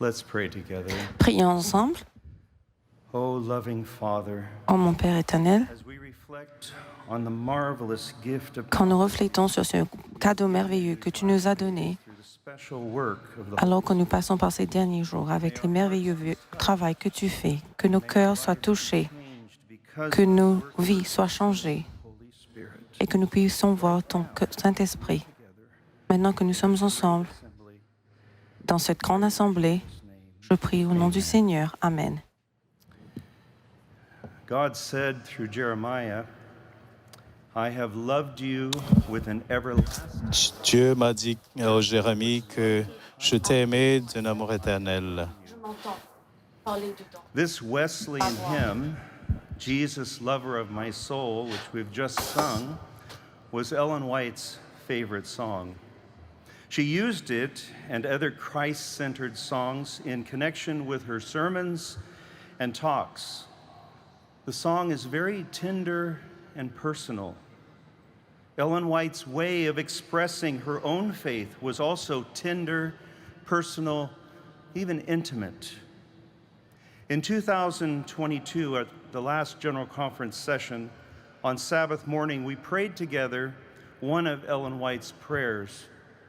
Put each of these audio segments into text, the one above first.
Let's pray together. Prions ensemble. Oh, loving Father, Ô mon Père éternel, as we reflect on the marvelous gift of quand nous reflétons sur ce cadeau merveilleux que tu nous as donné, through the special work of the alors que nous passons par ces derniers jours avec les merveilleux travail que tu fais, que nos cœurs soient touchés, changed because que nos vies soient changées Holy Spirit. et que nous puissions voir ton Saint-Esprit. Maintenant que nous sommes ensemble Assembly, dans cette grande assemblée, je prie au nom du Seigneur. Amen. God said through Jeremiah, I have loved you with an everlasting. Dieu m'a dit au Jérémie que je t'ai aimé d'un amour éternel. This Wesleyan hymn, Jesus, Lover of My Soul, which we've just sung, was Ellen White's favorite song. She used it and other Christ-centered songs in connection with her sermons and talks. The song is very tender and personal. Ellen White's way of expressing her own faith was also tender, personal, even intimate. In 2022, at the last General Conference session, on Sabbath morning, we prayed together one of Ellen White's prayers.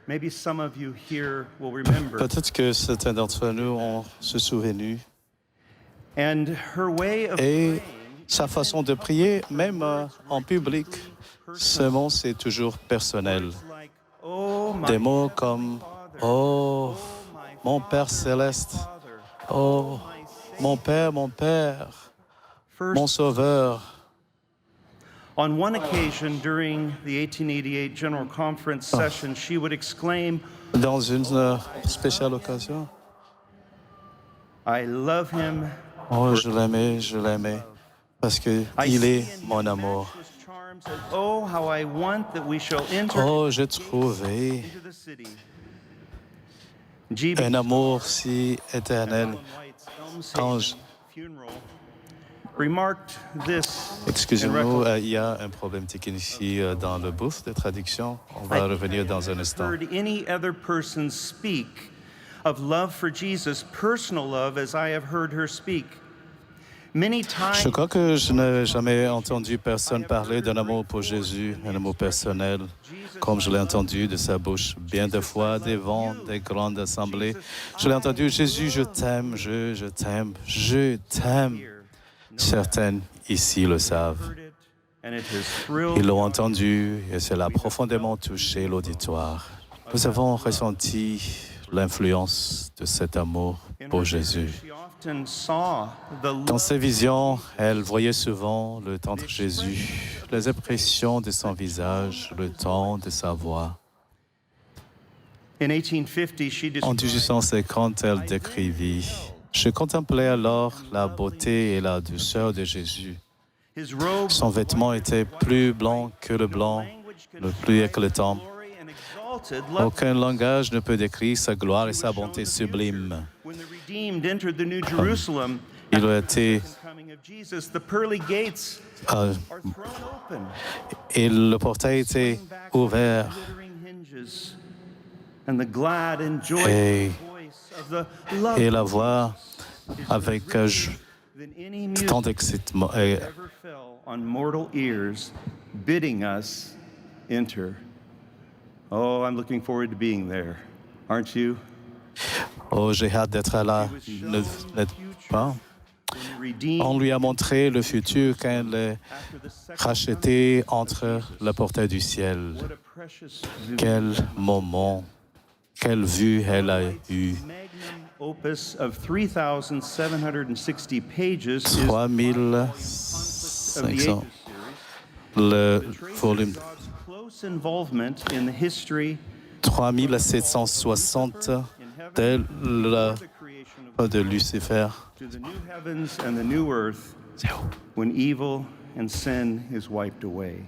Maybe some of you here will remember. Peut-être que certains d'entre nous ont se souvenu. And her way of Et praying, sa façon de prier, même en public, ce mot, c'est toujours personnel. like, oh, my Des mots comme Father, « Oh, my mon Père céleste, Father, oh, mon Père, mon First, Sauveur ». on one occasion during the 1888 General Conference session, she would exclaim, Dans une spéciale occasion, I love him. oh, je l'aimais, parce qu'il est mon amour. Charms, and oh, how I want that we shall enter Oh, j'ai trouvé into the city. G.B. un amour si éternel. Ellen White's Quand Elmshaven funeral remarked this. in Excusez-nous, recollection. il y a un problème technique ici dans le booth de traduction. On va revenir dans un instant. Heard any other person speak of love for Jesus, personal love, as I have heard her speak. Many times. Je crois que je n'ai jamais entendu personne parler d'un amour pour Jésus, un amour personnel, comme je l'ai entendu de sa bouche bien de fois devant des grandes assemblées. Je l'ai entendu, Jésus, je t'aime, je t'aime, je t'aime. Certains ici le savent. And it has thrilled. Ils l'ont entendu et cela a profondément touché l'auditoire. Nous avons ressenti l'influence de cet amour pour Jésus. She often saw the Dans love. ses visions, elle voyait souvent le tendre Jésus, les impressions de son visage, le ton de sa voix. In 1850, she En described 1850, elle décrivit « Je contemplais alors la beauté et la douceur de Jésus. his robe. Son vêtement était plus blanc que le blanc, le plus éclatant. Glory and exalted love. Aucun langage ne peut décrire sa gloire et sa bonté sublime. When the redeemed entered the New Jerusalem, Il a été, the coming of Jesus, the pearly gates euh, are thrown open. et le portail était ouvert. Glittering hinges, and the glad and joyful Et- voice of the love Et la voix avec than any music tant d'excitement. Et ever fell on mortal ears, bidding us enter. Oh, I'm looking forward to being there. Aren't you? oh, j'ai hâte d'être là. N'êtes pas? When redeemed On lui a montré le futur quand elle est after the second rachetée entre le portail du ciel. what a precious view. Quel moment, quelle vue elle a eue. Magnum opus of 3,760 pages is 3500. Le volume God's close involvement in the history 3760 dès la of the creation of de Lucifer. to the new heavens and the new earth when evil and sin is wiped away.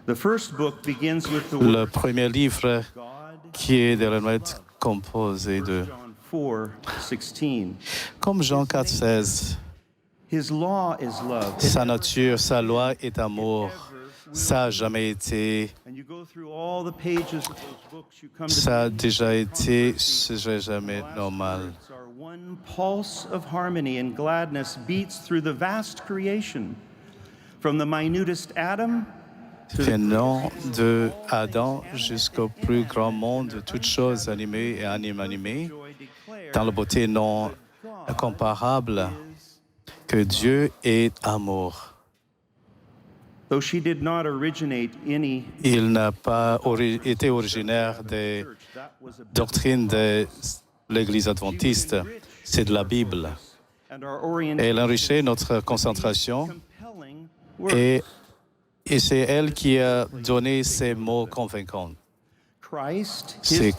The first book begins with the Le word premier livre God, qui est de la lettre composé de, John 4:16. comme Jean 4,16, His law is love. sa nature, sa loi est amour. Ça a jamais été, and you go through all the pages of those books, you come to ça a déjà été, ce serait jamais normal. words are one pulse of harmony and gladness beats through the vast creation, from the minutest atom to the Venant de Adam jusqu'au plus grand monde de toutes choses animées et inanimées, joy declare dans la beauté non comparable, que Dieu est amour. though she did not originate any Il n'a pas été originaire des church, that was a doctrines de l'Église adventiste, c'est de la Bible. and our orientation Elle enrichit notre concentration compelling word. et c'est elle qui a donné ces mots convaincants. Christ, C'est his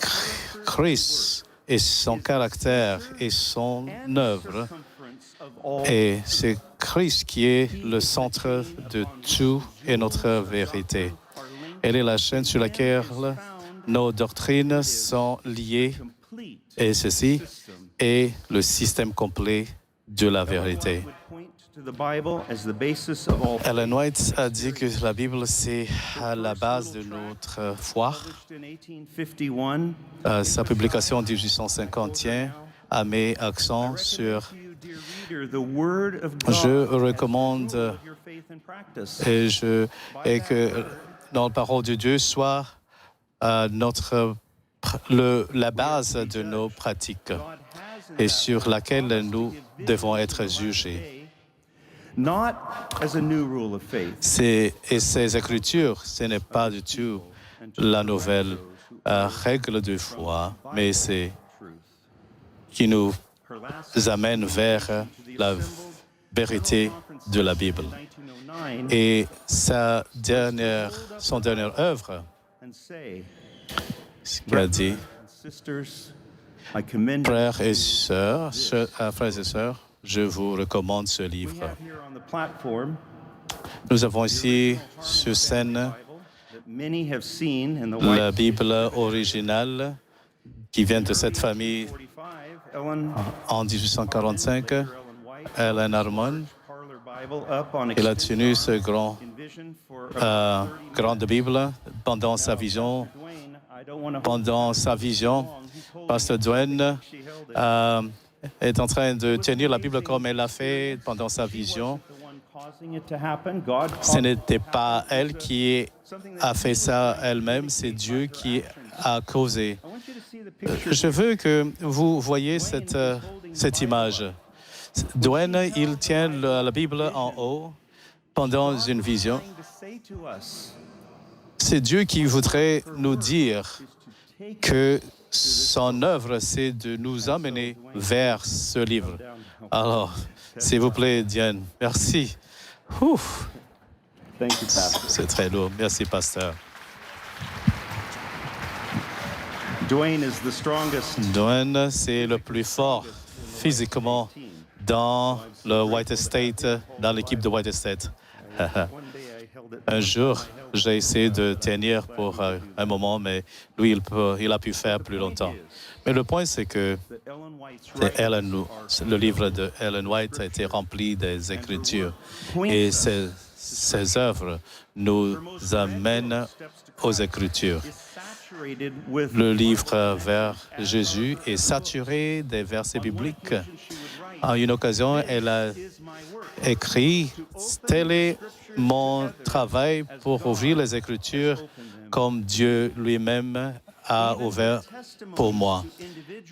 Christ et son caractère et son œuvre. circumference of all Et c'est Christ qui est le centre de tout et notre vérité. Elle est la chaîne sur laquelle nos doctrines sont liées complete et ceci est le système complet de la vérité. would point to the Bible as the basis of all. Ellen White a dit que la Bible, c'est à la base de notre foi. Published in 1851, Sa publication en 1851 a mis accent sur to you, dear reader, the Word of God, je recommande of your faith and practice. et que dans la parole de Dieu soit la base de nos pratiques God has in et that sur laquelle nous devons être jugés. day, not as a new rule of faith, Et ces écritures, ce n'est pas du tout la nouvelle règle de foi, mais c'est truth. qui nous Her last amène vers la vérité de la Bible. 1909 Et son dernière œuvre, and say, ce qu'il a dit, sisters, I commend you. frères et sœurs, je vous recommande ce We livre. have here on the platform Nous avons ici sur scène Bible that many have seen in the la White Bible originale qui vient de cette famille 45. Ellen en 1845. Ellen White Ellen Harmon, Parlor Bible up on il a tenu ce vision for about 30 grande Bible pendant sa vision. Dwayne, I don't want to Pendant sa vision, Pasteur Dwayne she held it. est en train de tenir la Bible comme elle l'a fait pendant sa vision. The one causing it to happen, God Ce n'était pas elle qui a fait ça elle-même, c'est Dieu qui a causé. I want you to see the picture. Je veux que vous voyez cette image. Dwayne, il tient la Bible en haut pendant une vision. Trying to say to us C'est Dieu qui voudrait nous dire is to take que son œuvre, c'est de nous amener vers ce livre. Alors, s'il vous plaît, Diane, merci. Ouf, Thank you, Pastor. c'est très lourd. Merci, pasteur. Dwayne is the strongest Dwayne, c'est le plus fort physiquement dans le White Estate, dans l'équipe de White Estate. one day I held it. Un jour, j'ai essayé de tenir pour un moment, mais lui, il a pu faire plus longtemps. Mais le point, c'est que That Ellen White's le livre de Ellen White a été rempli des Écritures. Et ces œuvres nous amènent aux Écritures. is saturated with Le livre vers Jésus est saturé des versets bibliques. À une occasion, elle a is my work. écrit « Tel est mon travail pour ouvrir les Écritures comme Dieu lui-même a ouvert pour moi. »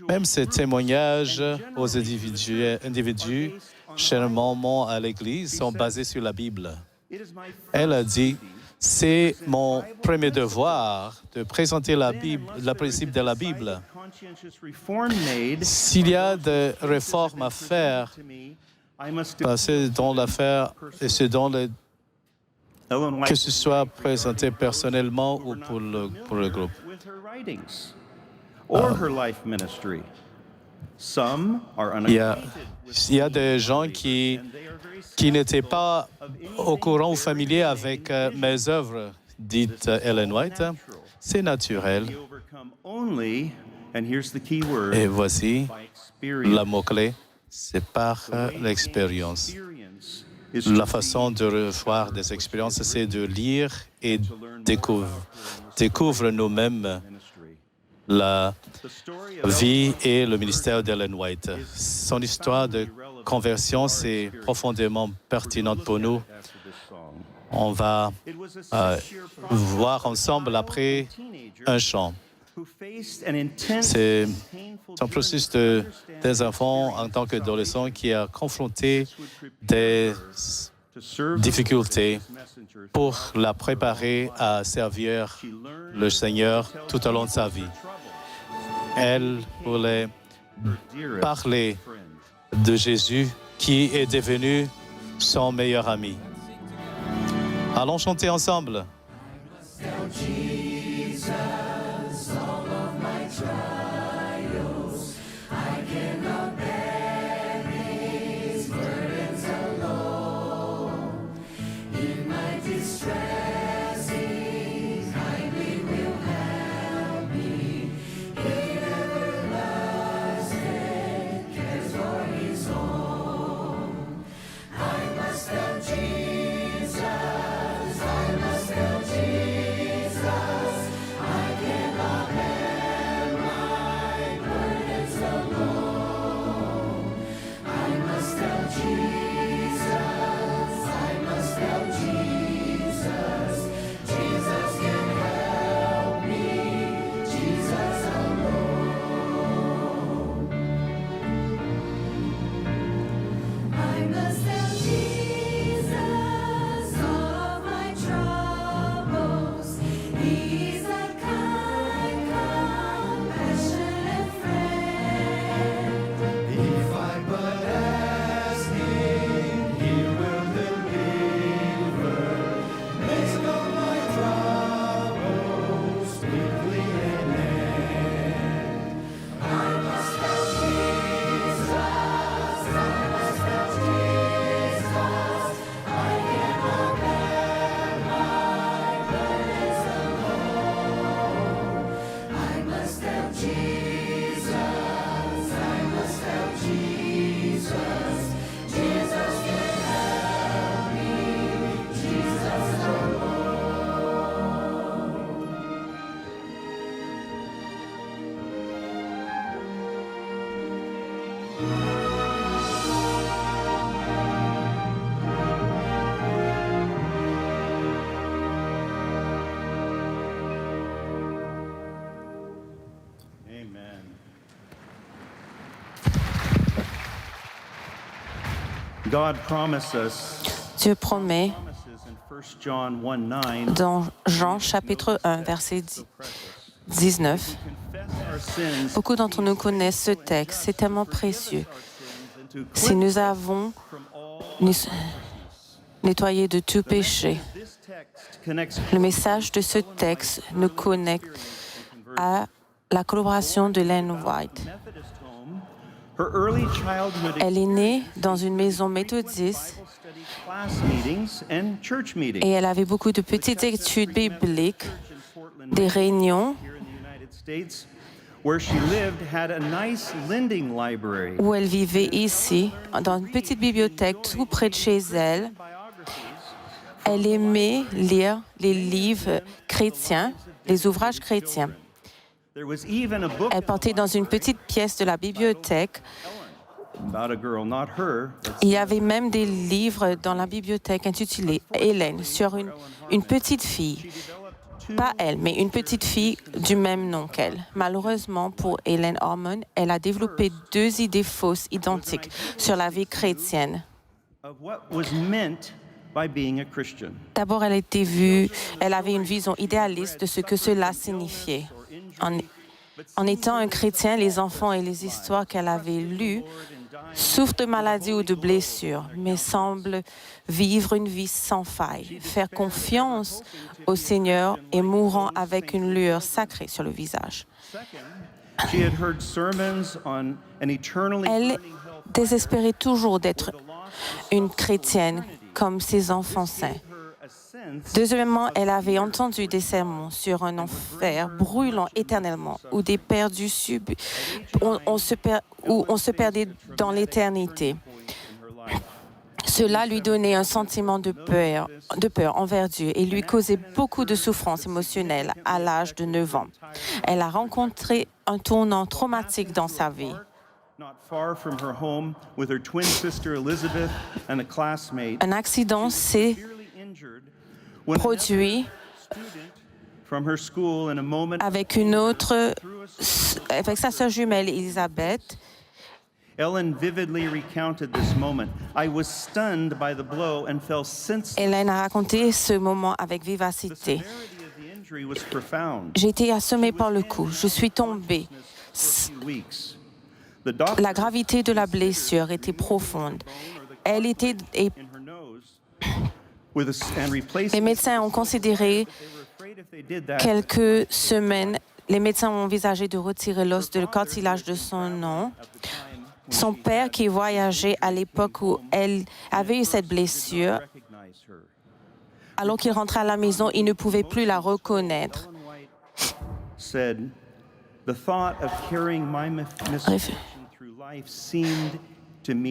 Même ces témoignages aux individus chèrement à l'Église sont basés sur la Bible. It is my Elle a dit, c'est mon premier devoir de présenter la Bible, le principe de la Bible. conscientious reform made S'il y a des réformes à faire, to me, I must c'est dans l'affaire et c'est dans le, Ellen que White ce soit présenté personnellement ou pour le groupe. with her writings or her life ministry. Some are Il y a, unacquainted il y a des gens qui and they are very n'étaient pas au courant ou familiers avec mes œuvres, dit Ellen White. C'est naturel. We overcome only, and here's the key word, Et voici by experience. le mot-clé, c'est par l'expérience. Experience La façon de revoir des expériences, c'est de lire et découvrir nous-mêmes la vie et le ministère d'Ellen White. Son histoire de conversion, c'est profondément pertinente pour nous. On va voir ensemble après un chant. C'est un processus des enfants en tant qu'adolescents qui a confronté des difficultés pour la préparer à servir le Seigneur tout au long de sa vie. Elle voulait parler de Jésus qui est devenu son meilleur ami. Allons chanter ensemble. Dieu promet dans Jean chapitre 1, verset 19. Beaucoup d'entre nous connaissent ce texte, c'est tellement précieux. Si nous avons nettoyé de tout péché, le message de ce texte nous connecte à la collaboration de Ellen White. Elle est née dans une maison méthodiste et elle avait beaucoup de petites études bibliques, des réunions où elle vivait ici, dans une petite bibliothèque tout près de chez elle. Elle aimait lire les livres chrétiens, les ouvrages chrétiens. Elle portait dans une petite pièce de la bibliothèque. Il y avait même des livres dans la bibliothèque intitulés Hélène sur une petite fille. Pas elle, mais une petite fille du même nom qu'elle. Malheureusement pour Hélène Harmon, elle a développé deux idées fausses identiques sur la vie chrétienne. D'abord, elle avait une vision idéaliste de ce que cela signifiait. En étant un chrétien, les enfants et les histoires qu'elle avait lues souffrent de maladies ou de blessures, mais semblent vivre une vie sans faille, faire confiance au Seigneur et mourant avec une lueur sacrée sur le visage. Elle désespérait toujours d'être une chrétienne comme ses enfants saints. Deuxièmement, elle avait entendu des sermons sur un enfer brûlant éternellement, où des perdus où on se perdait dans l'éternité. Cela lui donnait un sentiment de peur envers Dieu et lui causait beaucoup de souffrance émotionnelle à l'âge de 9 ans. Elle a rencontré un tournant traumatique dans sa vie. Un accident s'est produit avec sa sœur jumelle Elisabeth. Ellen vividly recounted this moment. I was stunned by the blow and fell senseless. Hélène a raconté ce moment avec vivacité. The severity of the injury was profound. J'ai été assommée par le coup. Je suis tombée. La gravité de la blessure était profonde. Elle était... Les médecins ont considéré quelques semaines. Les médecins ont envisagé de retirer l'os de cartilage de son nom. Son père, qui voyageait à l'époque où elle avait eu cette blessure, alors qu'il rentrait à la maison, il ne pouvait plus la reconnaître.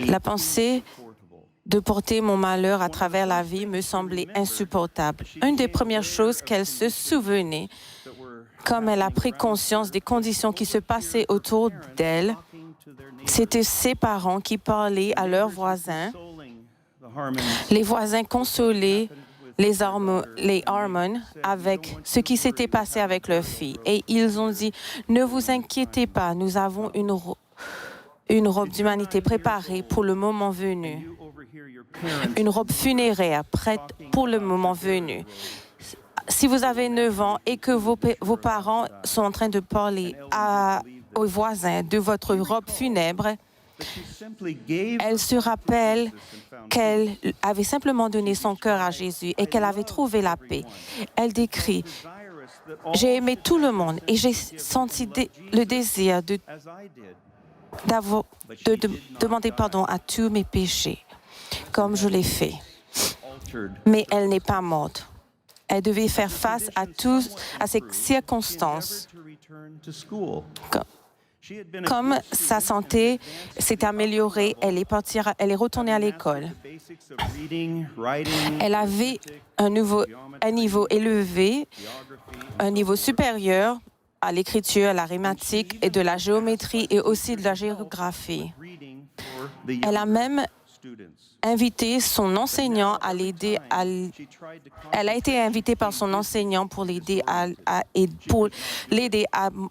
La pensée de porter mon malheur à travers la vie me semblait insupportable. Une des premières choses qu'elle se souvenait, comme elle a pris conscience des conditions qui se passaient autour d'elle, c'était ses parents qui parlaient à leurs voisins. Les voisins consolaient les Harmon avec ce qui s'était passé avec leur fille. Et ils ont dit, ne vous inquiétez pas, nous avons une robe d'humanité préparée pour le moment venu. Une robe funéraire prête pour le moment venu. Si vous avez 9 ans et que vos parents sont en train de parler aux voisins de votre robe funèbre, elle se rappelle qu'elle avait simplement donné son cœur à Jésus et qu'elle avait trouvé la paix. Elle décrit, « J'ai aimé tout le monde et j'ai senti le désir de demander pardon à tous mes péchés, comme je l'ai fait. » Mais elle n'est pas morte. Elle devait faire face à ces circonstances. Comme sa santé s'est améliorée, elle est retournée à l'école. Elle avait un niveau élevé, un niveau supérieur à l'écriture, à l'arithmétique et de la géométrie et aussi de la géographie. Elle a même invité son enseignant à l'aider Elle a été invitée par son enseignant pour l'aider à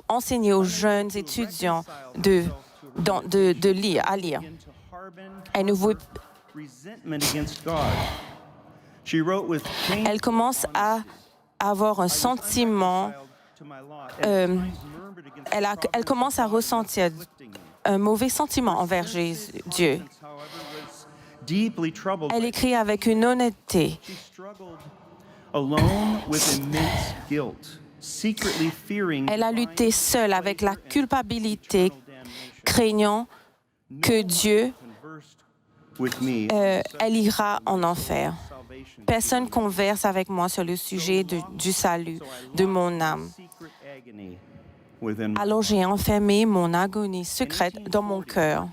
enseigner aux jeunes étudiants de lire, à lire. Elle commence à avoir un sentiment, elle commence à ressentir un mauvais sentiment envers Dieu. Elle écrit avec une honnêteté. Elle a lutté seule avec la culpabilité, craignant que Dieu, elle ira en enfer. Personne converse avec moi sur le sujet du salut de mon âme. Alors j'ai enfermé mon agonie secrète dans mon cœur.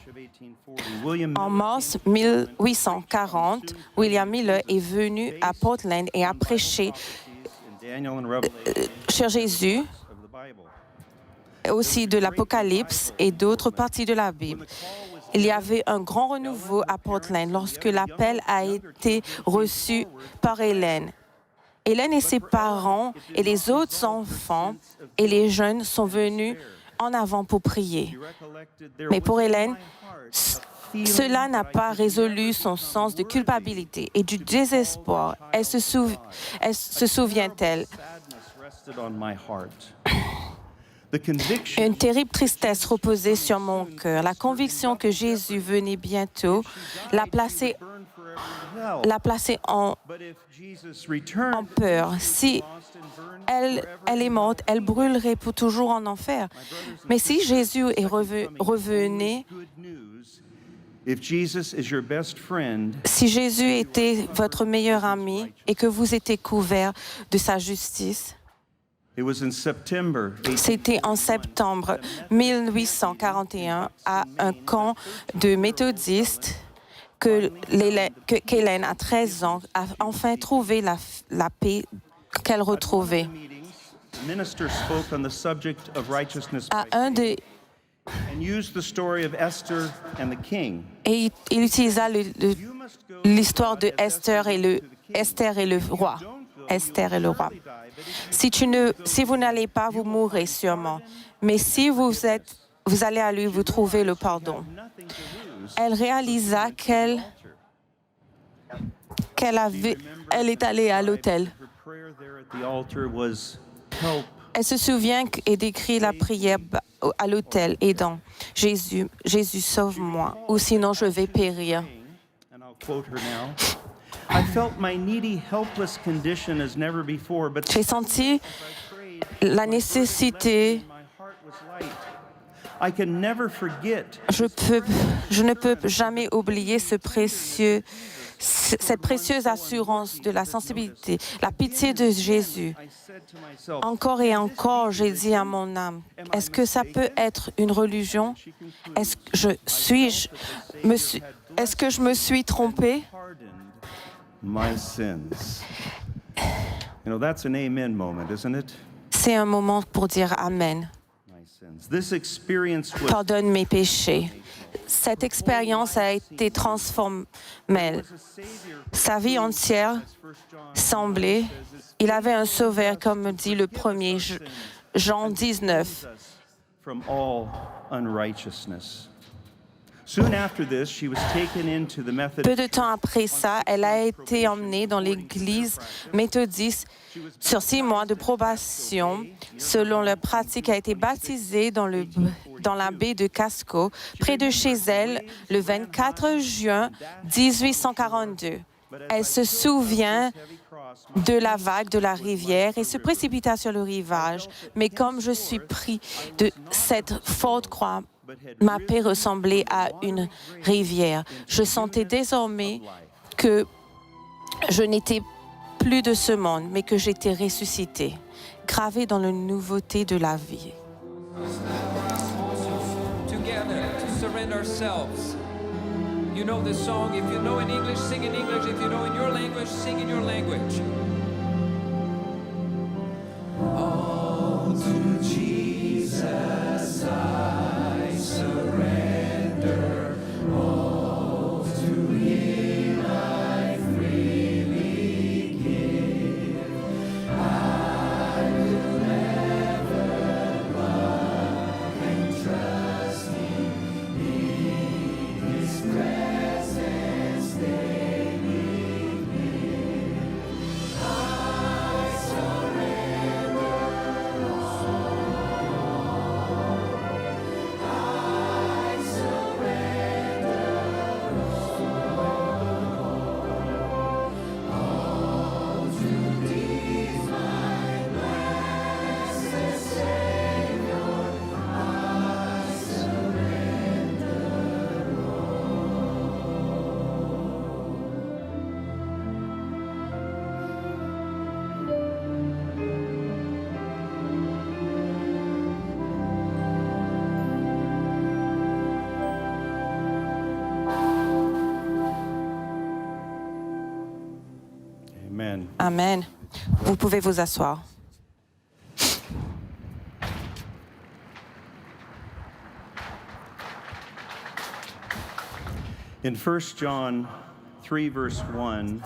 En mars 1840, William Miller est venu à Portland et a prêché sur Jésus, aussi de l'Apocalypse et d'autres parties de la Bible. Il y avait un grand renouveau à Portland lorsque l'appel a été reçu par Hélène. Hélène et ses parents et les autres enfants et les jeunes sont venus en avant pour prier. Mais pour Hélène, cela n'a pas résolu son sens de culpabilité et du désespoir. Elle se souvient-elle. Une terrible tristesse reposait sur mon cœur. La conviction que Jésus venait bientôt l'a placée en peur. Si elle est morte, elle brûlerait pour toujours en enfer. Mais si Jésus est revenu, si Jésus était votre meilleur ami et que vous étiez couvert de sa justice, c'était en septembre 1841 à un camp de méthodistes qu'Hélène, à 13 ans, a enfin trouvé la paix qu'elle retrouvait. Minister spoke on the subject of righteousness À by un faith des and used the story of Esther and the king. Et il utilisa You must go l'histoire de Esther et le roi. Esther et le roi. Si vous n'allez pas, vous mourrez sûrement. Mais si vous allez à lui, vous trouvez le pardon. nothing to lose. Elle réalisa qu'elle est allée à l'autel. Her prayer there at the altar was help. Elle se souvient et décrit la prière à l'autel, aidant Jésus, sauve-moi, ou sinon je vais périr. And I'll quote her now. I felt my needy, helpless condition as never before, but J'ai senti prayed, la nécessité. my heart was light. I can never forget Je ne peux jamais oublier cette précieuse assurance de la sensibilité, la pitié de Jésus. I said to myself, Encore et encore, j'ai dit à mon âme, est-ce que ça peut être une religion? Est-ce que je me suis trompée? pardoned my sins. You know, that's an amen moment, isn't it? C'est un moment pour dire Amen. My sins. This experience was Pardonne mes péchés. Cette expérience a été transformée. Sa vie entière semblait. Il avait un sauveur, comme dit le premier Jean 19. from all unrighteousness. Soon after this, she was taken into the Peu Methodist de temps après ça, elle a été emmenée dans l'église méthodiste sur 6 mois de probation. Selon leur pratique, elle a été baptisée dans la baie de Casco, près de chez elle, le 24 juin 1842. Elle se souvient de la vague de la rivière et se précipita sur le rivage. Mais comme je suis pris de cette forte croix, ma paix ressemblait à une rivière. Je sentais désormais que je n'étais plus de ce monde, mais que j'étais ressuscitée, gravée dans la nouveauté de la vie. Together to surrender ourselves. You know this song. If you know in English, sing in English. If you know in your language, sing in your language. All to Jesus I surrender. All to Him I freely give. I will ever love and trust Him. In His presence daily live. I surrender all. I surrender all to Thee, my blessed Savior. I surrender Amen. Amen. Vous pouvez vous asseoir. In 1 John 3, verse 1,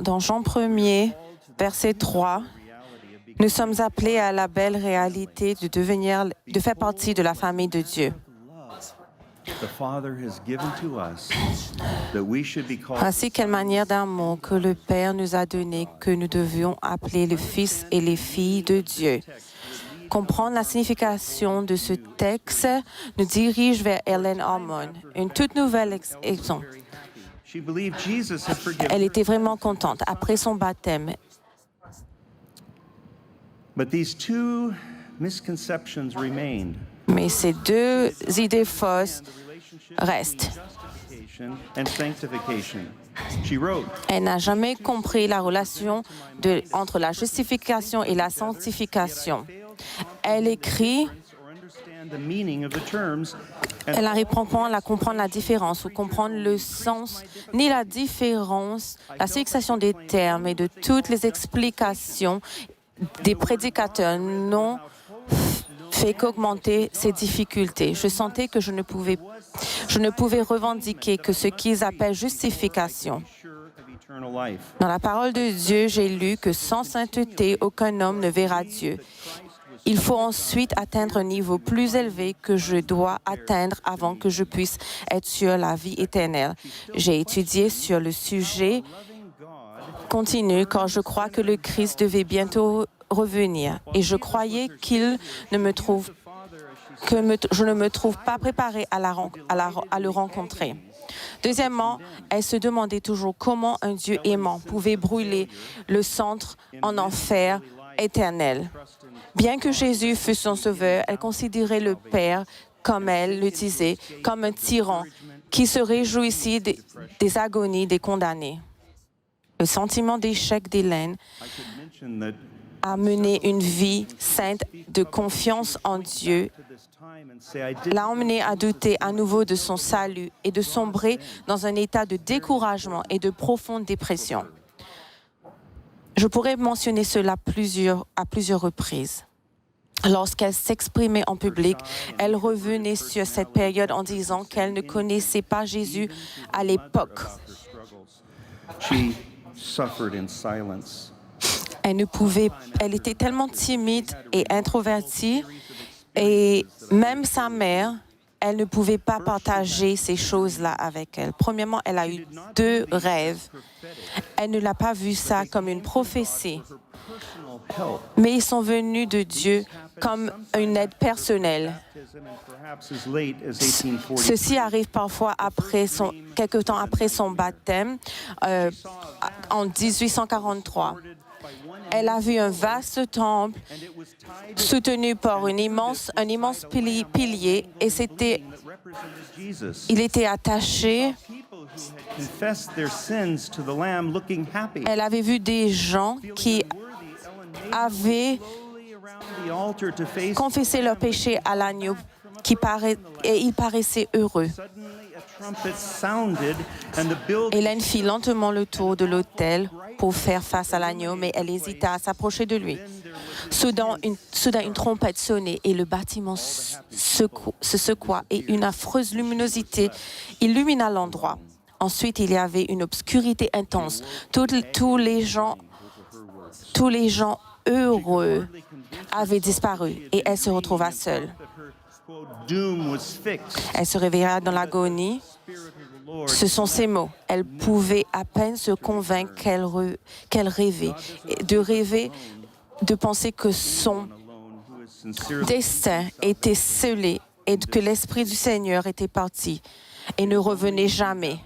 Dans Jean 1er, verset 3, nous sommes appelés à la belle réalité de faire partie de la famille de Dieu. the Father has given to us that we should be called Ainsi, quelle manière d'amour que le Père nous a donné que nous devions appeler les fils et les filles de Dieu. Comprendre la signification de ce texte nous dirige vers Hélène Harmon, une toute nouvelle exemple. She believed Jesus had forgiven Elle her. était vraiment contente après son baptême. But these two misconceptions remained. Mais ces deux idées fausses restent. Justification and sanctification. She wrote, Elle n'a jamais compris la relation entre la justification et la sanctification. Elle écrit, or understand the meaning of the terms. Elle n'arrive pas à comprendre la différence ou comprendre le sens, ni la différence, la fixation des termes et de toutes les explications des prédicateurs n'ont fait qu'augmenter ces difficultés. Je sentais que je ne pouvais revendiquer que ce qu'ils appellent justification. Dans la parole de Dieu, j'ai lu que sans sainteté, aucun homme ne verra Dieu. Il faut ensuite atteindre un niveau plus élevé que je dois atteindre avant que je puisse être sur la vie éternelle. J'ai étudié sur le sujet continu car je crois que le Christ devait bientôt revenir et je croyais je ne me trouve pas préparée à le rencontrer. Deuxièmement, elle se demandait toujours comment un Dieu aimant pouvait brûler le centre en enfer éternel. Bien que Jésus fût son sauveur, elle considérait le Père, comme elle le disait, comme un tyran qui se réjouissait des agonies des condamnés. Le sentiment d'échec d'Hélène a mené une vie sainte de confiance en Dieu, l'a emmenée à douter à nouveau de son salut et de sombrer dans un état de découragement et de profonde dépression. Je pourrais mentionner cela à plusieurs reprises. Lorsqu'elle s'exprimait en public, elle revenait sur cette période en disant qu'elle ne connaissait pas Jésus à l'époque. Elle était tellement timide et introvertie, et même sa mère, elle ne pouvait pas partager ces choses-là avec elle. Premièrement, elle a eu 2 rêves. Elle ne l'a pas vu ça comme une prophétie, mais ils sont venus de Dieu comme une aide personnelle. Ceci arrive parfois quelque temps après son baptême, en 1843. Elle a vu un vaste temple soutenu par un immense pilier et il était attaché. Elle avait vu des gens qui avaient confessé leurs péchés à l'agneau et ils paraissaient heureux. Hélène fit lentement le tour de l'autel pour faire face à l'agneau, mais elle hésita à s'approcher de lui. Soudain, une trompette sonnait et le bâtiment se secoua et une affreuse luminosité illumina l'endroit. Ensuite, il y avait une obscurité intense. Tous les gens heureux avaient disparu et elle se retrouva seule. Elle se réveilla dans l'agonie. Ce sont ses mots. Elle pouvait à peine se convaincre qu'elle rêvait. De penser que son destin était scellé et que l'Esprit du Seigneur était parti et ne revenait jamais.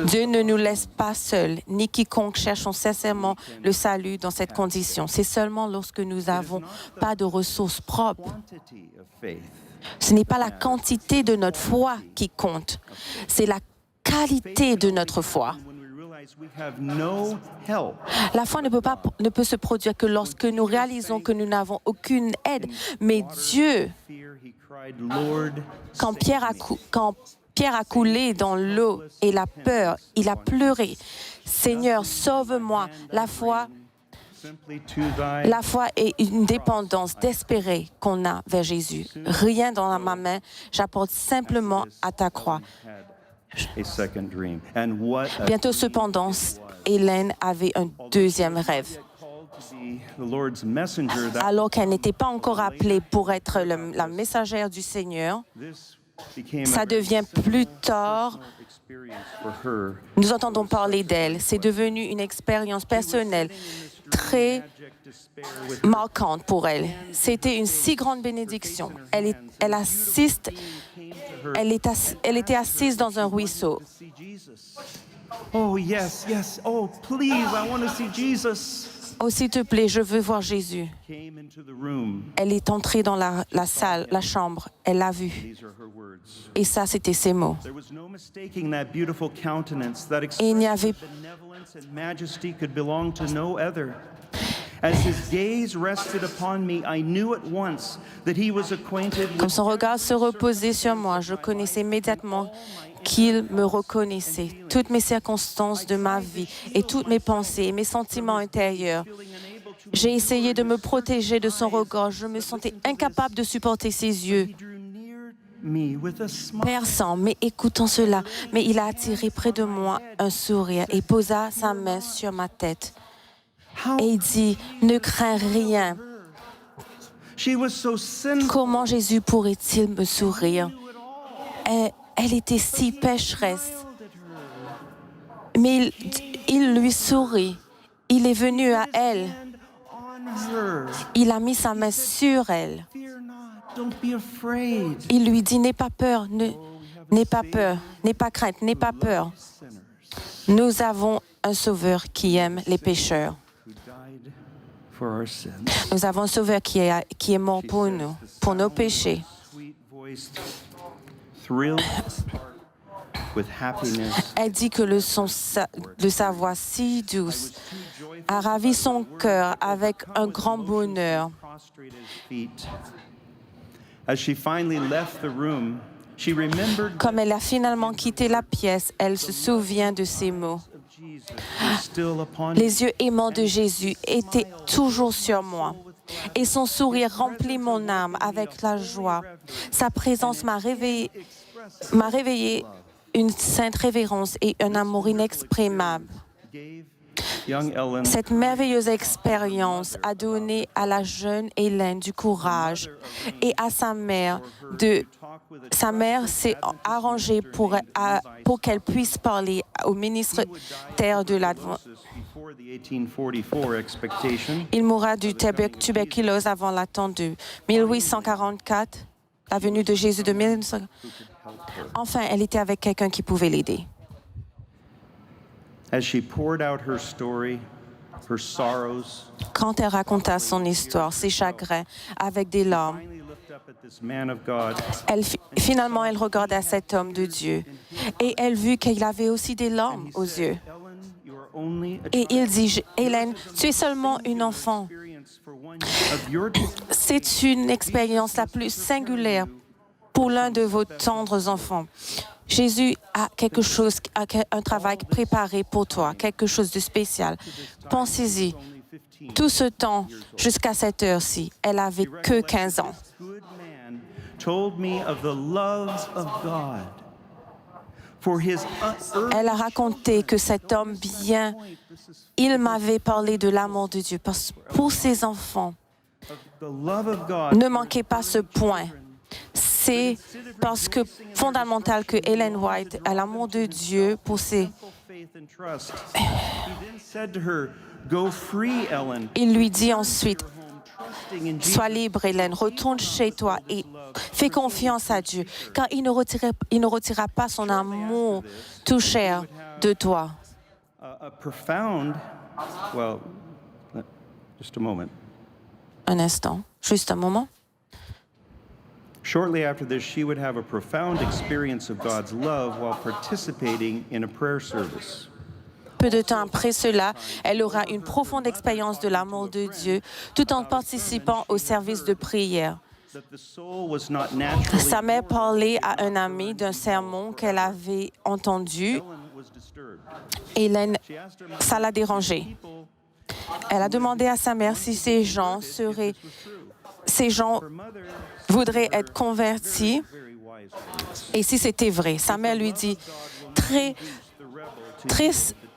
Dieu ne nous laisse pas seuls, ni quiconque cherchons sincèrement le salut dans cette condition. C'est seulement lorsque nous n'avons pas de ressources propres. Ce n'est pas la quantité de notre foi qui compte, c'est la qualité de notre foi. La foi ne peut se produire que lorsque nous réalisons que nous n'avons aucune aide. Mais Dieu, quand Pierre a coulé dans l'eau et la peur, il a pleuré. Seigneur, sauve-moi. La foi est une dépendance désespérée qu'on a vers Jésus. Rien dans ma main, j'apporte simplement à ta croix. Bientôt, cependant, Hélène avait un deuxième rêve. Alors qu'elle n'était pas encore appelée pour être la messagère du Seigneur, ça devient plus tard. Nous entendons parler d'elle. C'est devenu une expérience personnelle très marquante pour elle. C'était une si grande bénédiction. Elle était assise dans un ruisseau. Oh, yes, yes. Oh, please, I want to see Jesus. Oh, s'il te plaît, je veux voir Jésus. Elle est entrée dans la salle, la chambre. Elle l'a vu. Et ça, c'était ses mots. Et il n'y avait As his gaze rested upon me, I knew at once that he was acquainted Comme with son regard se reposait sur moi, je connaissais immédiatement qu'il me reconnaissait. Toutes mes circonstances de ma vie et toutes mes pensées et mes sentiments intérieurs. J'ai essayé de me protéger de son regard. Je me sentais incapable de supporter ses yeux me with a smile. perçants, mais écoutant cela. Mais il a attiré près de moi un sourire et posa sa main sur ma tête. Et il dit, ne crains rien. She was so sinful. Comment Jésus pourrait-il me sourire? Elle était si pécheresse. Mais il lui sourit. Il est venu à elle. Il a mis sa main sur elle. Fear not, don't be afraid. Il lui dit, n'aie pas peur, n'aie pas peur, n'aie pas crainte, n'aie pas peur. Nous avons un Sauveur qui aime les pécheurs. Who died for our sins. Nous avons un Sauveur qui est mort pour nous, pour nos péchés. Sweet voice thrilled his heart with happiness. Elle dit que le son de sa voix si douce a ravi son cœur avec un grand bonheur. Prostrate at his feet. As she finally left the room, she remembered Comme elle a finalement quitté la pièce, elle se souvient de ces mots. of Jesus was still upon Les yeux aimants de Jésus étaient toujours sur moi. Et son sourire remplit mon âme avec la joie. Sa présence m'a réveillé une sainte révérence et un amour inexprimable. gave young Ellen Cette merveilleuse expérience a donné à la jeune Hélène du courage et à sa mère Sa mère s'est arrangée pour qu'elle puisse parler au ministère de l'Advent. before the 1844 expectation. Il mourra du tuberculose avant l'attente de 1844, la venue de Jésus de 1900. Enfin, elle était avec quelqu'un qui pouvait l'aider. As she poured out her story, her sorrows, Quand elle raconta son histoire, ses chagrins, avec des larmes, finally looked up at this man of God. finalement, elle regarda cet homme de Dieu et elle vit qu'il avait aussi des larmes aux yeux. Ellen, you are only a Et il dit, Hélène, tu es seulement une enfant. experience for one of your C'est une expérience la plus singulière pour l'un de vos tendres enfants. Jésus a quelque chose, un travail préparé pour toi, quelque chose de spécial. Pensez-y, tout ce temps, jusqu'à cette heure-ci, elle avait que 15 ans. good man told me of the love of God. For his Elle a raconté que cet homme bien, il m'avait parlé de l'amour de Dieu. Parce que pour ses enfants, the love of God. ne manquez pas ce point. C'est parce que fondamental que Ellen White a l'amour de Dieu pour ses... Faith and trust. He then said to her, "Go free, Ellen, Il lui dit ensuite, trusting in Jesus." sois libre, Hélène, retourne chez toi et fais confiance à Dieu, car il ne retirera pas son amour tout cher de toi. A profound, well, just a moment. Un instant, juste un moment. Shortly after this, she would have a profound experience of God's love while participating in a prayer service. Peu de temps après cela, elle aura une profonde expérience de l'amour de Dieu tout en participant au service de prière. That the soul was not naturally Sa mère parlait à un ami d'un sermon qu'elle avait entendu. Ellen was disturbed. Hélène, She asked her ça l'a dérangée. people, Elle a demandé à sa mère si ces gens mother, voudraient être convertis very wise, et si c'était vrai. Sa mère lui dit,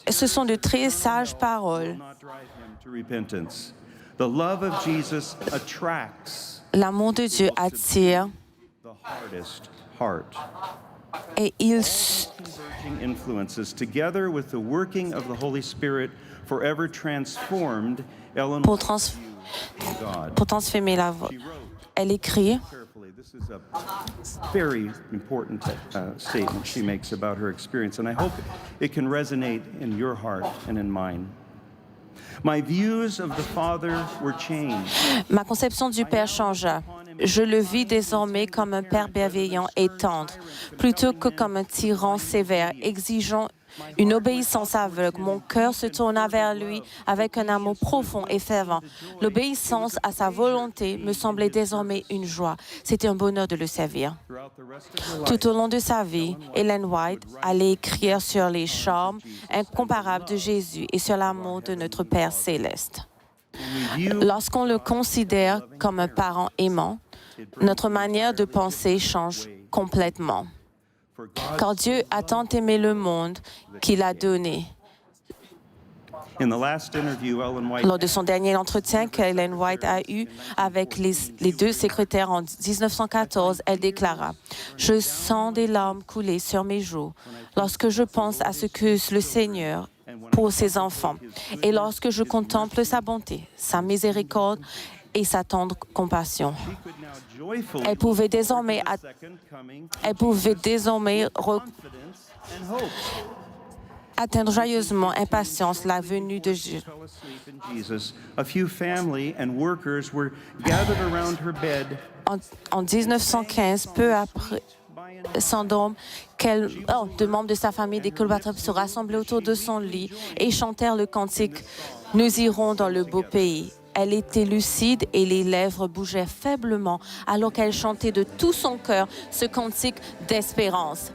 ce sont de très sages paroles. not drive him to repentance. The love of Jesus attracts L'amour de Dieu attire the hardest heart. et il Converging influences, together with the working of the Holy Spirit, forever transformed Ellen pour God. transformer la voix. Elle écrit, Carefully, this is a very important statement she makes about her experience, and I hope it can resonate in your heart and in mine. My views of the Father were changed. ma conception du Père changea. Je le vis désormais comme un Père bienveillant et tendre, plutôt que comme un tyran sévère, exigeant une obéissance aveugle. Mon cœur se tourna vers lui avec un amour profond et fervent. L'obéissance à sa volonté me semblait désormais une joie. C'était un bonheur de le servir. Tout au long de sa vie, Ellen White allait écrire sur les charmes incomparables de Jésus et sur l'amour de notre Père céleste. Lorsqu'on le considère comme un parent aimant, notre manière de penser change complètement. Car Dieu a tant aimé le monde qu'il a donné. Lors de son dernier entretien qu'Ellen White a eu avec les deux secrétaires en 1914, elle déclara « Je sens des larmes couler sur mes joues lorsque je pense à ce que le Seigneur pour ses enfants et lorsque je contemple sa bonté, sa miséricorde et sa tendre compassion. » Elle pouvait désormais atteindre joyeusement impatience la venue de Jésus. En 1915, peu après syndrome, deux membres de sa famille des collaborateurs se rassemblaient autour de son lit et chantèrent le cantique « Nous irons dans le beau pays ». Elle était lucide et les lèvres bougeaient faiblement alors qu'elle chantait de tout son cœur ce cantique d'espérance.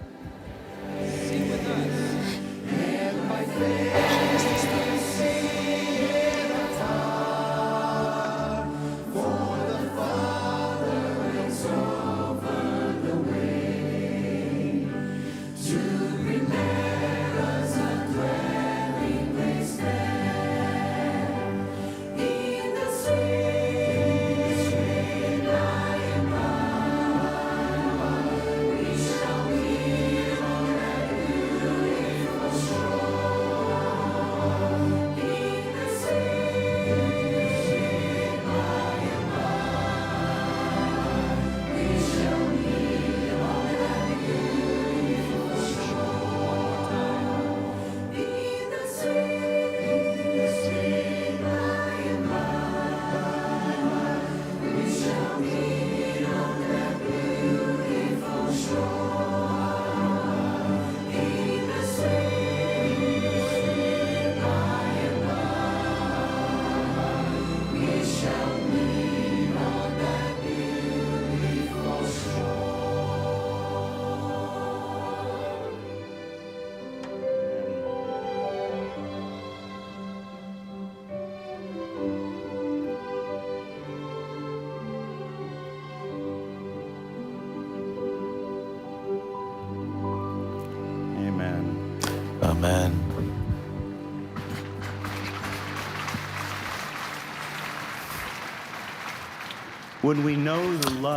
Amen.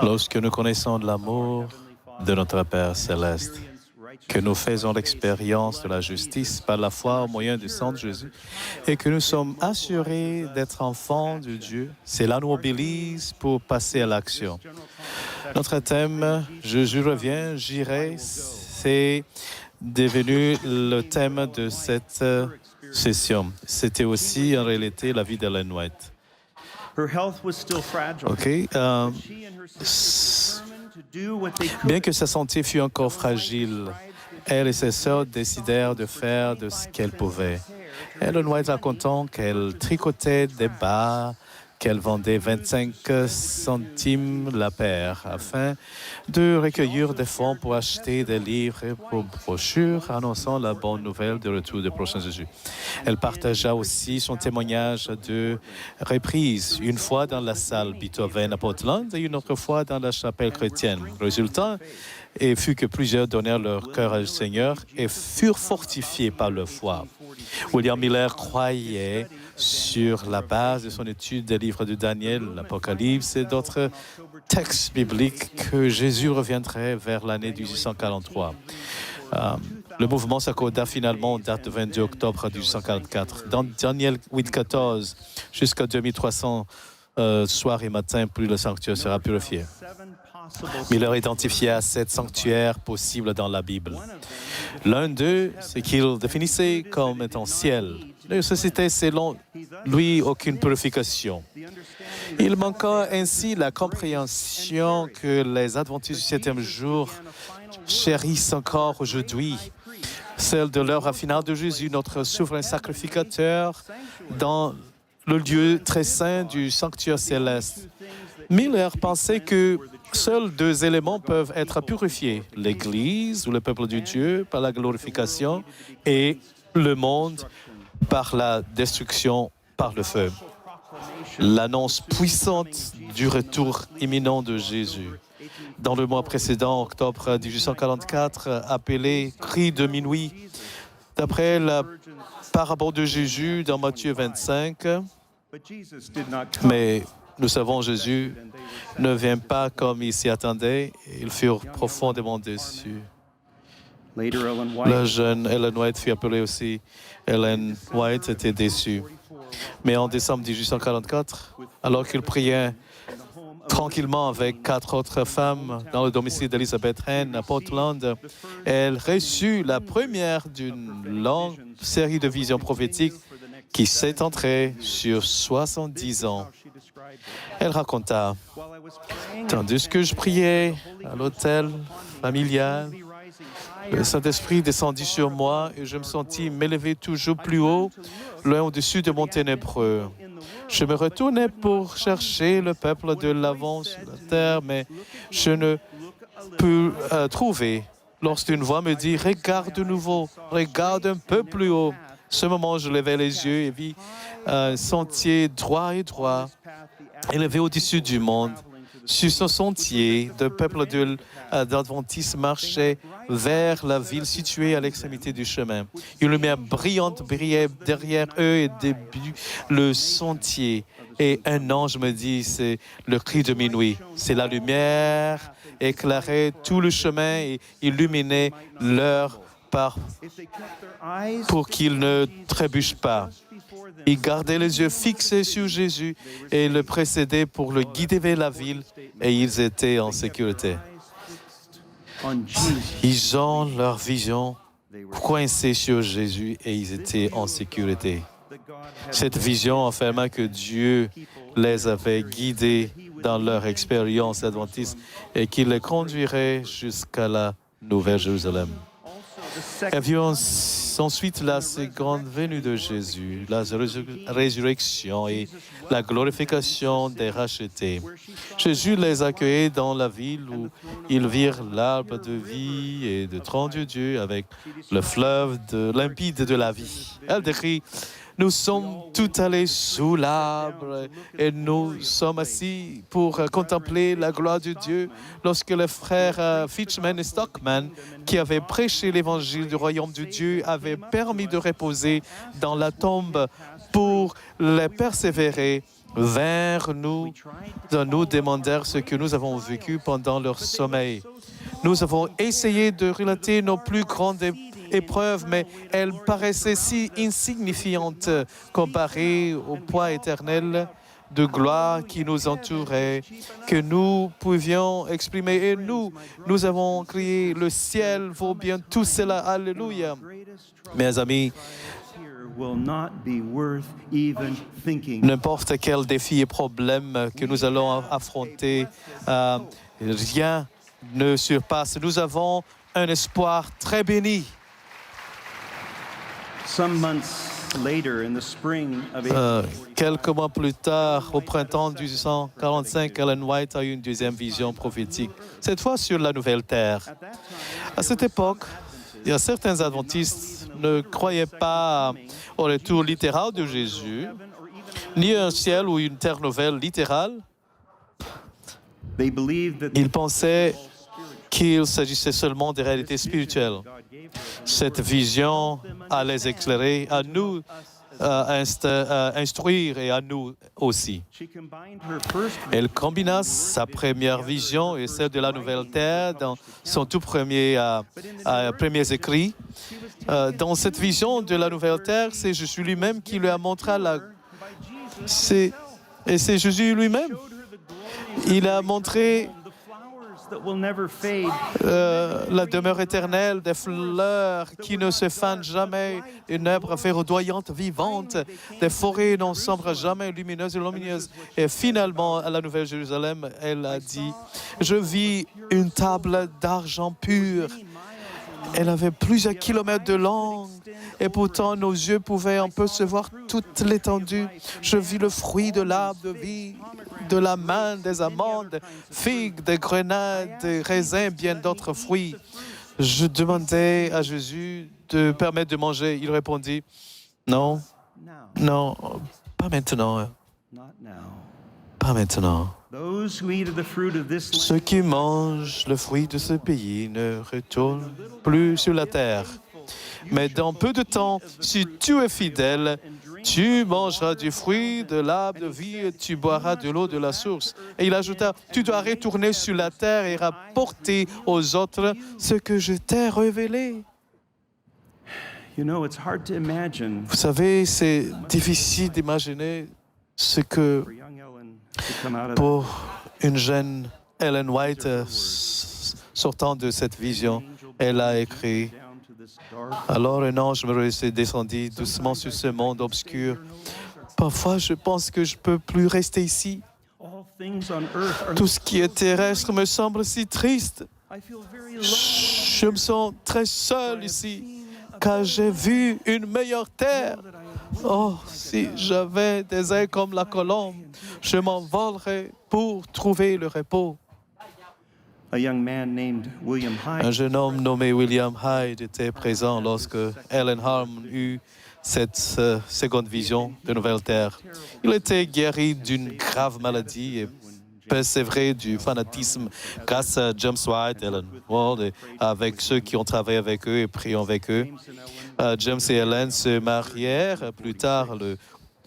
Lorsque nous connaissons l'amour de notre Père céleste, que nous faisons l'expérience de la justice par la foi au moyen du sang de Jésus et que nous sommes assurés d'être enfants de Dieu, cela nous mobilise pour passer à l'action. Notre thème « Jésus revient, j'irai », c'est devenu le thème de cette session. C'était aussi en réalité la vie d'Ellen White. Bien que sa santé fût encore fragile, elle et ses sœurs décidèrent de faire de ce qu'elles pouvaient. Ellen White racontant qu'elle tricotait des bas, qu'elle vendait 25 centimes la paire afin de recueillir des fonds pour acheter des livres et pour brochures annonçant la bonne nouvelle du retour du prochain Jésus. Elle partagea aussi son témoignage de reprise, une fois dans la salle Beethoven à Portland et une autre fois dans la chapelle chrétienne. Le résultat fut que plusieurs donnèrent leur cœur au Seigneur et furent fortifiés par leur foi. William Miller croyait sur la base de son étude des livres de Daniel, l'Apocalypse et d'autres textes bibliques que Jésus reviendrait vers l'année 1843. Le mouvement s'accorda finalement en date de 22 octobre 1844. Dans Daniel 8,14, jusqu'à 2300 soir et matin, plus le sanctuaire sera purifié. Miller identifia 7 sanctuaires possibles dans la Bible. L'un d'eux, c'est qu'il définissait comme étant ciel. Ne suscitait selon lui aucune purification. Il manqua ainsi la compréhension que les adventistes du 7e jour chérissent encore aujourd'hui celle de l'heure finale de Jésus, notre souverain sacrificateur, dans le lieu très saint du sanctuaire céleste. Miller pensait que seuls deux éléments peuvent être purifiés, l'Église ou le peuple de Dieu par la glorification et le monde par la destruction par le feu. L'annonce puissante du retour imminent de Jésus. Dans le mois précédent, octobre 1844, appelé « Cri de minuit », d'après la parabole de Jésus dans Matthieu 25, mais nous savons Jésus ne vient pas comme ils s'y attendaient, ils furent profondément déçus. La jeune Ellen White fut appelée aussi Ellen White, était déçue. Mais en décembre 1844, alors qu'il priait tranquillement avec 4 autres femmes dans le domicile d'Elizabeth Henn à Portland, elle reçut la première d'une longue série de visions prophétiques qui s'étendrait sur 70 ans. Elle raconta, « Tandis que je priais à l'hôtel familial, le Saint-Esprit descendit sur moi et je me sentis m'élever toujours plus haut, loin au-dessus de mon ténébreux. Je me retournais pour chercher le peuple de l'avant sur la terre, mais je ne pus trouver. Lorsqu'une voix me dit, « Regarde de nouveau, regarde un peu plus haut. » Ce moment, je levai les yeux et vis un sentier droit et droit, élevé au-dessus du monde. Sur ce sentier, le peuple d'Adventistes marchait vers la ville située à l'extrémité du chemin. Une lumière brillante brillait derrière eux et début le sentier. Et un ange me dit, c'est le cri de minuit. C'est la lumière éclairait tout le chemin et illuminait leur pas pour qu'ils ne trébuchent pas. Ils gardaient les yeux fixés sur Jésus et le précédaient pour le guider vers la ville et ils étaient en sécurité. Ils ont leur vision coincée sur Jésus et ils étaient en sécurité. Cette vision affirma que Dieu les avait guidés dans leur expérience adventiste et qu'il les conduirait jusqu'à la Nouvelle Jérusalem. Et vit ensuite la seconde venue de Jésus, la résurrection et la glorification des rachetés. Jésus les accueillait dans la ville où ils virent l'arbre de vie et de tronc de Dieu avec le fleuve limpide de la vie. Elle décrit: nous sommes tous allés sous l'arbre et nous sommes assis pour contempler la gloire de Dieu lorsque les frères Fitchman et Stockman, qui avaient prêché l'évangile du royaume de Dieu, avaient permis de reposer dans la tombe pour les persévérer, vinrent nous demandèrent ce que nous avons vécu pendant leur sommeil. Nous avons essayé de relater nos plus grandes épreuves, mais elles paraissaient si insignifiantes comparées au poids éternel de gloire qui nous entourait, que nous pouvions exprimer. Et nous avons crié, le ciel vaut bien tout cela, alléluia. Mes amis, n'importe quel défi et problème que nous allons affronter, rien ne surpasse. Nous avons un espoir très béni. Quelques mois plus tard, au printemps 1845, Ellen White a eu une deuxième vision prophétique, cette fois sur la Nouvelle Terre. À cette époque, il y a certains adventistes ne croyaient pas au retour littéral de Jésus, ni un ciel ou une terre nouvelle littérale. Ils pensaient qu'il s'agissait seulement des réalités spirituelles. Cette vision à les éclairer, à nous instruire et à nous aussi. Elle combina sa première vision et celle de la Nouvelle Terre dans son tout premiers écrits. Dans cette vision de la Nouvelle Terre, c'est Jésus lui-même qui lui a montré c'est Jésus lui-même. Il a montré la demeure éternelle des fleurs qui ne se fanent jamais, une herbe verdoyante, vivante, des forêts non sombres, jamais lumineuses et lumineuses. Et finalement, à la Nouvelle Jérusalem, elle a dit: je vis une table d'argent pur Elle avait plusieurs kilomètres de long et pourtant nos yeux pouvaient un peu se voir toute l'étendue. Je vis le fruit de l'arbre de vie, de la main, des amandes, figues, des grenades, des raisins, bien d'autres fruits. Je demandais à Jésus de permettre de manger. Il répondit, non, non, pas maintenant, pas maintenant. Ceux qui mangent le fruit de ce pays ne retournent plus sur la terre. Mais dans peu de temps, si tu es fidèle, tu mangeras du fruit de l'arbre de vie et tu boiras de l'eau de la source. Et il ajouta, tu dois retourner sur la terre et rapporter aux autres ce que je t'ai révélé. Vous savez, c'est difficile d'imaginer ce que pour une jeune Ellen White sortant de cette vision, elle a écrit. Alors un ange me descendit doucement sur ce monde obscur. Parfois, je pense que je ne peux plus rester ici. Tout ce qui est terrestre me semble si triste. Je me sens très seul ici, car j'ai vu une meilleure terre. Oh, si j'avais des ailes comme la colombe, je m'envolerais pour trouver le repos. Un jeune homme nommé William Hyde était présent lorsque Ellen Harmon eut cette seconde vision de Nouvelle Terre. Il était guéri d'une grave maladie et persévéré du fanatisme grâce à James White, Ellen Ward, et avec ceux qui ont travaillé avec eux et prié avec eux. James et Ellen se marièrent plus tard le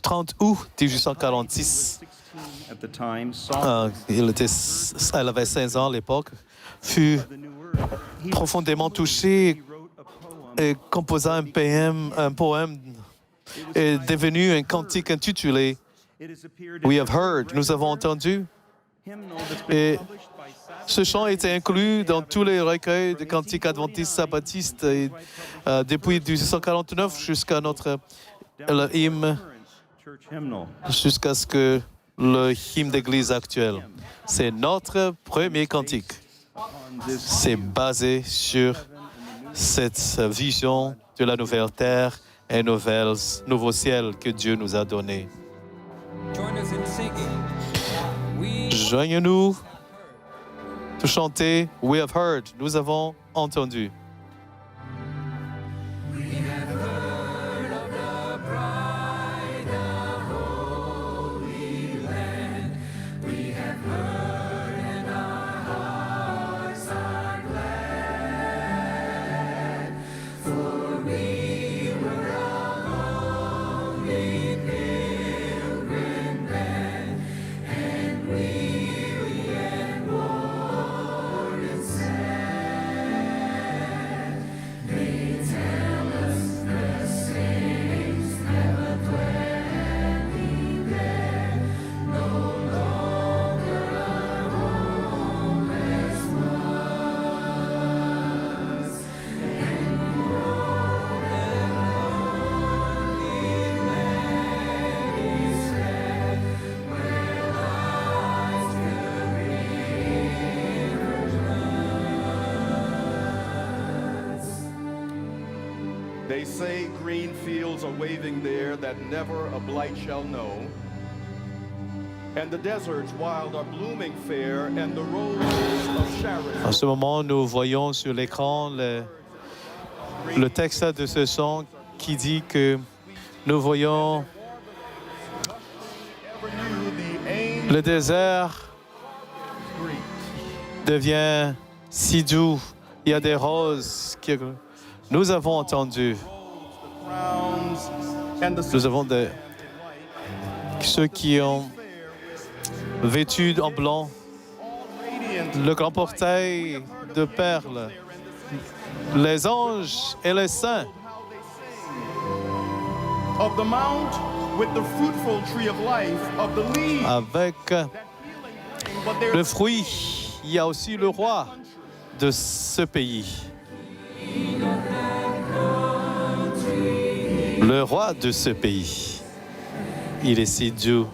30 août 1846. Elle avait 16 ans à l'époque, fut profondément touchée et composa un poème et devenu un cantique intitulé « We have heard », nous avons entendu. Et ce chant a été inclus dans tous les recueils de cantiques adventistes sabbatistes depuis 1849 jusqu'à notre hymne, jusqu'à ce que le hymne d'église actuel. C'est notre premier cantique. C'est basé sur cette vision de la nouvelle terre et nouveau ciel que Dieu nous a donné. Joignez-nous de chanter « We have heard », nous avons entendu. They say green fields are waving there that never a blight shall know. And the deserts wild are blooming fair, and the roses of Sharon. En ce moment, nous voyons sur l'écran le texte de ce chant qui dit que nous voyons le désert devient si doux. Il y a des roses que nous avons entendues. Nous avons ceux qui ont vêtu en blanc, le grand portail de perles, les anges et les saints. Avec le fruit, il y a aussi le roi de ce pays. Le roi de ce pays. Il est si doux.